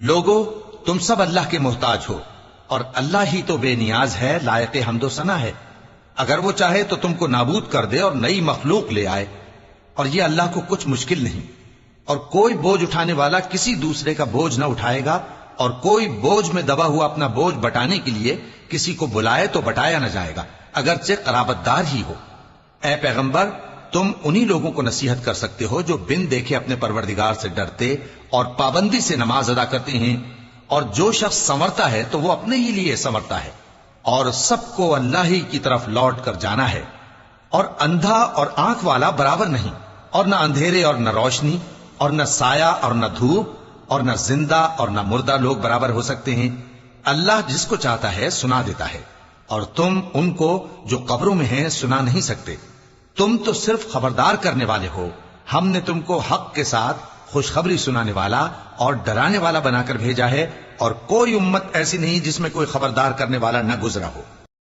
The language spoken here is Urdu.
لوگو تم سب اللہ کے محتاج ہو اور اللہ ہی تو بے نیاز ہے، لائق حمد و ثنا ہے۔ اگر وہ چاہے تو تم کو نابود کر دے اور نئی مخلوق لے آئے، اور یہ اللہ کو کچھ مشکل نہیں۔ اور کوئی بوجھ اٹھانے والا کسی دوسرے کا بوجھ نہ اٹھائے گا، اور کوئی بوجھ میں دبا ہوا اپنا بوجھ بٹانے کے لیے کسی کو بلائے تو بٹایا نہ جائے گا، اگرچہ قرابت دار ہی ہو۔ اے پیغمبر، تم انہی لوگوں کو نصیحت کر سکتے ہو جو بن دیکھے اپنے پروردگار سے ڈرتے اور پابندی سے نماز ادا کرتے ہیں، اور جو شخص سنورتا ہے تو وہ اپنے ہی لیے سنورتا ہے، اور سب کو اللہ ہی کی طرف لوٹ کر جانا ہے۔ اور اندھا اور آنکھ والا برابر نہیں، اور نہ اندھیرے اور نہ روشنی، اور نہ سایہ اور نہ دھوپ، اور نہ زندہ اور نہ مردہ لوگ برابر ہو سکتے ہیں۔ اللہ جس کو چاہتا ہے سنا دیتا ہے، اور تم ان کو جو قبروں میں ہیں سنا نہیں سکتے۔ تم تو صرف خبردار کرنے والے ہو، ہم نے تم کو حق کے ساتھ خوشخبری سنانے والا اور ڈرانے والا بنا کر بھیجا ہے، اور کوئی امت ایسی نہیں جس میں کوئی خبردار کرنے والا نہ گزرا ہو۔